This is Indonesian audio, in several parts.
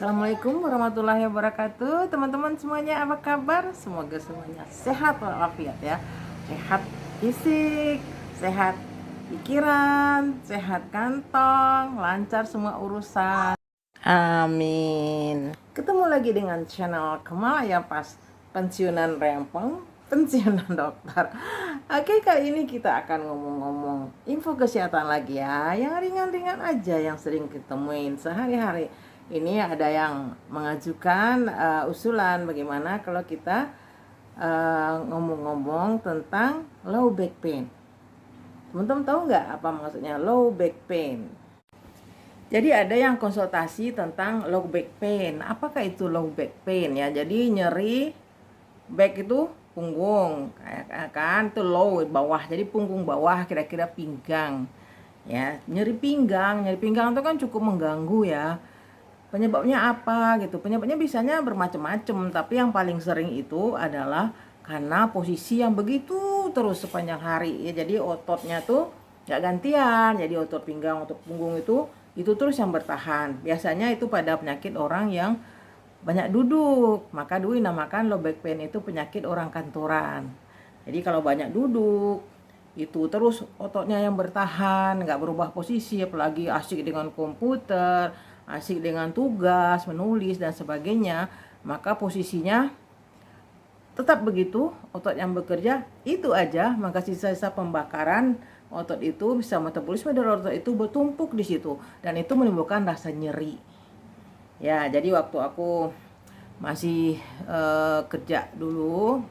Assalamualaikum warahmatullahi wabarakatuh. Teman-teman semuanya, apa kabar? Semoga semuanya sehat walafiat ya. Sehat fisik, sehat pikiran, sehat kantong, lancar semua urusan. Amin. Ketemu lagi dengan channel Kemal ya, pas pensiunan rempong, pensiunan dokter. Oke, kali ini kita akan ngomong-ngomong info kesehatan lagi ya, yang ringan-ringan aja, yang sering ditemuin sehari-hari. Ini ada yang mengajukan usulan bagaimana kalau kita ngomong-ngomong tentang low back pain. Teman-teman tahu nggak apa maksudnya low back pain? Jadi ada yang konsultasi tentang low back pain. Apakah itu low back pain ya? Jadi nyeri back itu punggung, kan itu low bawah. Jadi punggung bawah, kira-kira pinggang. Ya, nyeri pinggang itu kan cukup mengganggu ya. Penyebabnya apa gitu? Penyebabnya biasanya bermacam-macam, tapi yang paling sering itu adalah karena posisi yang begitu terus sepanjang hari ya. Jadi ototnya tuh nggak gantian. Jadi otot pinggang, otot punggung itu terus yang bertahan. Biasanya itu pada penyakit orang yang banyak duduk. Maka dulu dinamakan low back pain itu penyakit orang kantoran. Jadi kalau banyak duduk itu terus ototnya yang bertahan, nggak berubah posisi, apalagi asik dengan komputer, asik dengan tugas, menulis dan sebagainya, maka posisinya tetap begitu, otot yang bekerja itu aja, maka sisa-sisa pembakaran otot itu, bisa metabolisme dari otot itu bertumpuk di situ, dan itu menimbulkan rasa nyeri. Ya, jadi waktu aku masih kerja dulu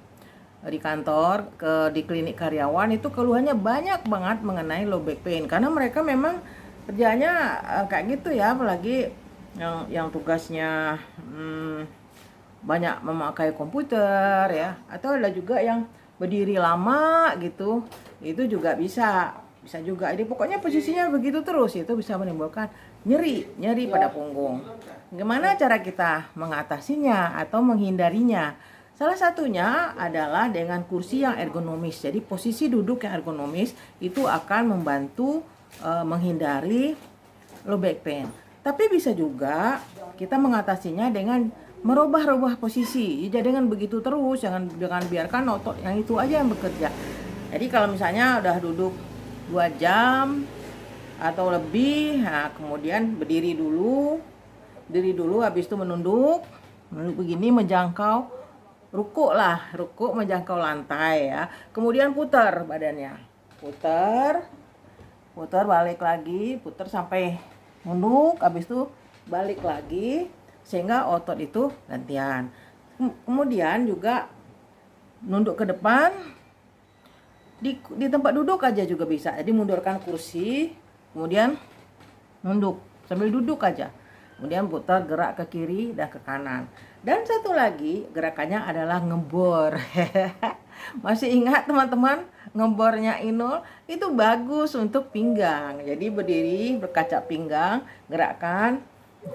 di kantor, di klinik karyawan, itu keluhannya banyak banget mengenai low back pain, karena mereka memang kerjanya kayak gitu ya, apalagi yang tugasnya banyak memakai komputer ya, atau ada juga yang berdiri lama gitu, itu juga bisa juga. Jadi pokoknya posisinya begitu terus, itu bisa menimbulkan nyeri pada punggung. Gimana cara kita mengatasinya atau menghindarinya? Salah satunya adalah dengan kursi yang ergonomis. Jadi posisi duduk yang ergonomis itu akan membantu menghindari low back pain. Tapi bisa juga kita mengatasinya dengan merubah-rubah posisi. Jadi dengan begitu terus, jangan biarkan otot yang itu aja yang bekerja. Jadi kalau misalnya udah duduk 2 jam atau lebih, nah kemudian berdiri dulu, habis itu menunduk begini, menjangkau rukuk menjangkau lantai ya. Kemudian putar badannya, putar balik lagi, putar sampai nunduk, habis itu balik lagi sehingga otot itu gantian. Kemudian juga nunduk ke depan, di tempat duduk aja juga bisa. Jadi mundurkan kursi, kemudian nunduk sambil duduk aja, kemudian putar, gerak ke kiri dan ke kanan. Dan satu lagi gerakannya adalah ngebor. Masih ingat teman-teman, ngebornya Inul itu bagus untuk pinggang. Jadi berdiri berkaca pinggang, gerakan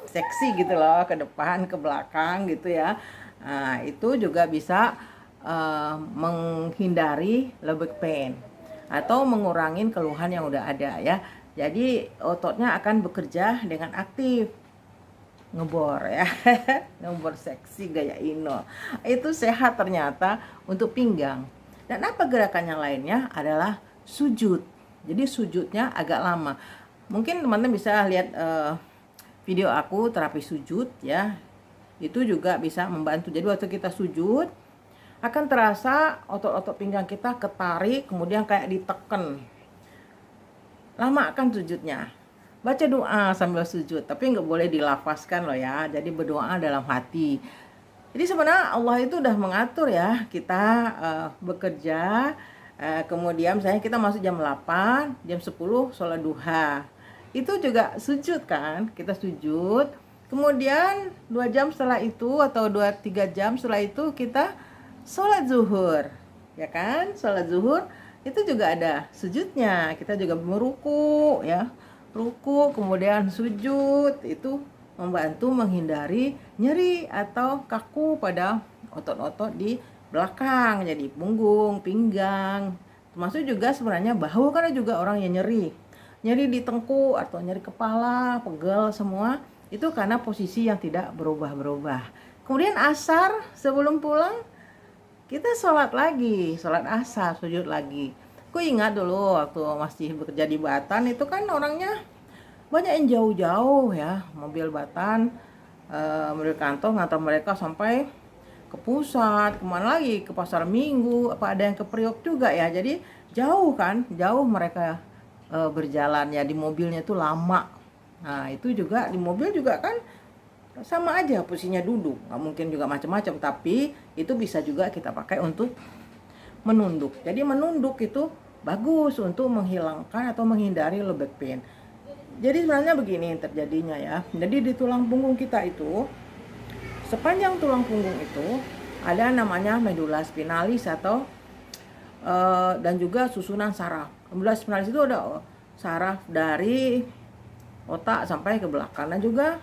seksi gitu loh, ke depan ke belakang gitu ya. Nah, itu juga bisa menghindari low back pain atau mengurangi keluhan yang udah ada ya. Jadi ototnya akan bekerja dengan aktif. Ngebor ya. Ngebor seksi gaya Inul itu sehat ternyata untuk pinggang. Dan apa gerakan yang lainnya adalah sujud. Jadi sujudnya agak lama. Mungkin teman-teman bisa lihat video aku terapi sujud ya, itu juga bisa membantu. Jadi waktu kita sujud akan terasa otot-otot pinggang kita ketarik, kemudian kayak diteken. Lama kan sujudnya. Baca doa sambil sujud, tapi nggak boleh dilafazkan loh ya. Jadi berdoa dalam hati. Jadi sebenarnya Allah itu udah mengatur ya kita bekerja. Kemudian misalnya kita masuk jam 8, jam 10 sholat duha. Itu juga sujud kan, kita sujud. Kemudian 2 jam setelah itu atau 2-3 jam setelah itu kita sholat zuhur. Ya kan, sholat zuhur itu juga ada sujudnya. Kita juga meruku ya. Ruku, kemudian sujud, itu membantu menghindari nyeri atau kaku pada otot-otot di belakang, jadi punggung, pinggang, termasuk juga sebenarnya bahu, karena juga orang yang nyeri di tengkuk atau nyeri kepala, pegel semua, Itu karena posisi yang tidak berubah-berubah. Kemudian asar sebelum pulang kita sholat lagi, sholat asar, sujud lagi. Aku ingat dulu waktu masih bekerja di Batan itu kan orangnya banyak yang jauh-jauh ya, mobil Batan, mobil kantor ngantar mereka sampai ke pusat, kemana lagi, ke pasar Minggu, apa ada yang ke Priok juga ya. Jadi jauh kan, jauh mereka berjalan ya, di mobilnya itu lama. Nah itu juga di mobil juga kan sama aja posisinya duduk, nggak mungkin juga macam-macam, tapi itu bisa juga kita pakai untuk menunduk. Jadi menunduk itu bagus untuk menghilangkan atau menghindari low back pain. Jadi sebenarnya begini terjadinya ya, jadi di tulang punggung kita itu, sepanjang tulang punggung itu ada namanya medula spinalis atau dan juga susunan saraf. Medula spinalis itu ada saraf dari otak sampai ke belakang, dan juga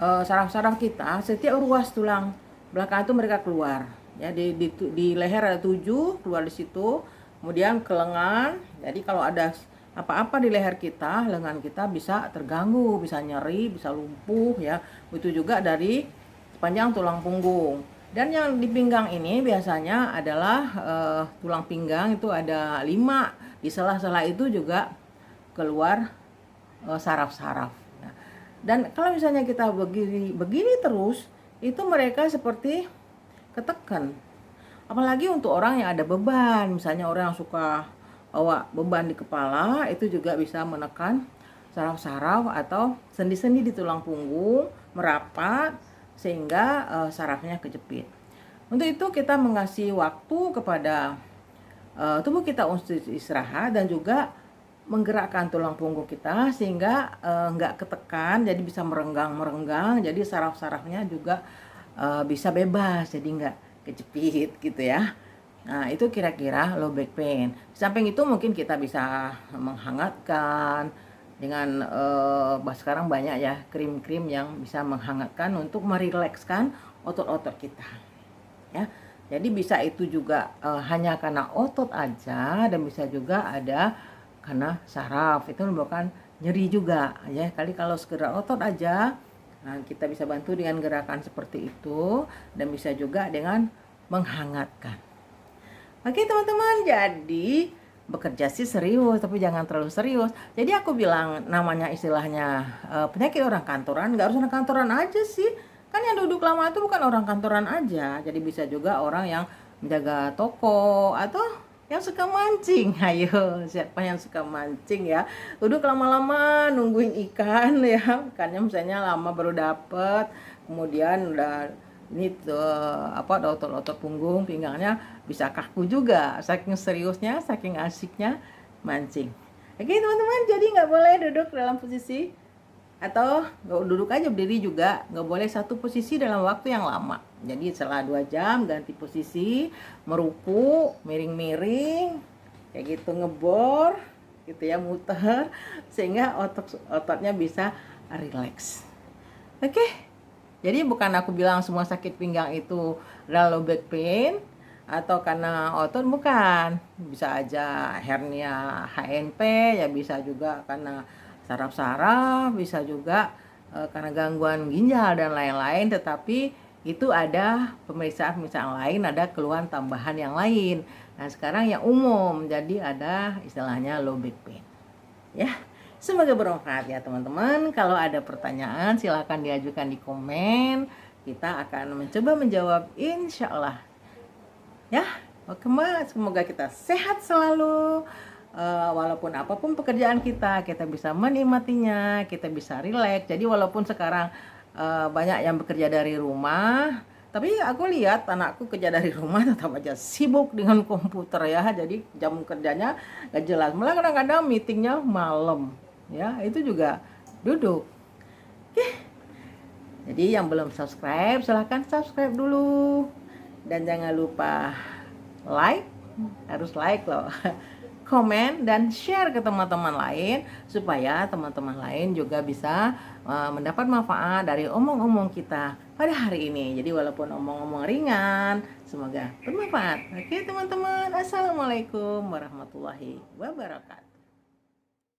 saraf-saraf kita, setiap ruas tulang belakang itu mereka keluar ya, di leher ada 7 keluar di situ, kemudian ke lengan. Jadi kalau ada apa-apa di leher kita, lengan kita bisa terganggu, bisa nyeri, bisa lumpuh ya. Itu juga dari sepanjang tulang punggung. Dan yang di pinggang ini biasanya adalah tulang pinggang itu ada 5, di sela-sela itu juga keluar saraf-saraf. Dan kalau misalnya kita begini terus, itu mereka seperti ketekan. Apalagi untuk orang yang ada beban, misalnya orang yang suka bawa beban di kepala, itu juga bisa menekan saraf-saraf atau sendi-sendi di tulang punggung merapat sehingga sarafnya kejepit. Untuk itu kita mengasih waktu kepada tubuh kita untuk istirahat dan juga menggerakkan tulang punggung kita sehingga nggak ketekan, jadi bisa merenggang, jadi saraf-sarafnya juga bisa bebas, jadi nggak kejepit gitu ya. Nah itu kira-kira low back pain. Di samping itu mungkin kita bisa menghangatkan dengan sekarang banyak ya krim-krim yang bisa menghangatkan untuk merilekskan otot-otot kita ya. Jadi bisa itu juga hanya karena otot aja, dan bisa juga ada karena saraf, itu menyebabkan nyeri juga ya. Kali kalau sekedar otot aja, nah kita bisa bantu dengan gerakan seperti itu, dan bisa juga dengan menghangatkan. Oke teman-teman, jadi bekerja sih serius, tapi jangan terlalu serius. Jadi aku bilang namanya istilahnya penyakit orang kantoran, nggak harus orang kantoran aja sih. Kan yang duduk lama itu bukan orang kantoran aja, jadi bisa juga orang yang menjaga toko atau yang suka mancing. Ayo, siapa yang suka mancing ya? Duduk lama-lama nungguin ikan ya. Ikannya misalnya lama baru dapet, kemudian udah ini otot-otot punggung, pinggangnya bisa kaku juga. Saking seriusnya, saking asiknya mancing. Oke teman-teman, jadi nggak boleh duduk dalam posisi, atau nggak duduk aja, berdiri juga nggak boleh satu posisi dalam waktu yang lama. Jadi setelah 2 jam ganti posisi, meruku, miring-miring kayak gitu, ngebor gitu ya, muter sehingga ototnya bisa rileks. Oke, jadi bukan aku bilang semua sakit pinggang itu adalah low back pain atau karena otot, bukan. Bisa aja hernia HNP ya, bisa juga karena saraf-saraf, bisa juga karena gangguan ginjal dan lain-lain. Tetapi itu ada pemeriksaan lain, ada keluhan tambahan yang lain. Nah sekarang yang umum, jadi ada istilahnya low back pain ya. Semoga bermanfaat ya teman-teman. Kalau ada pertanyaan silahkan diajukan di komen, kita akan mencoba menjawab insya Allah ya. Oke mbak, semoga kita sehat selalu. Walaupun apapun pekerjaan kita bisa menikmatinya, kita bisa rileks. Jadi walaupun sekarang banyak yang bekerja dari rumah, tapi aku lihat anakku kerja dari rumah tetap aja sibuk dengan komputer ya. Jadi jam kerjanya gak jelas, malah kadang-kadang meetingnya malam ya, itu juga duduk. Oke. Jadi yang belum subscribe silahkan subscribe dulu, dan jangan lupa like, harus like loh, komen dan share ke teman-teman lain supaya teman-teman lain juga bisa mendapat manfaat dari omong-omong kita pada hari ini. Jadi walaupun omong-omong ringan, semoga bermanfaat. Oke teman-teman, assalamualaikum warahmatullahi wabarakatuh.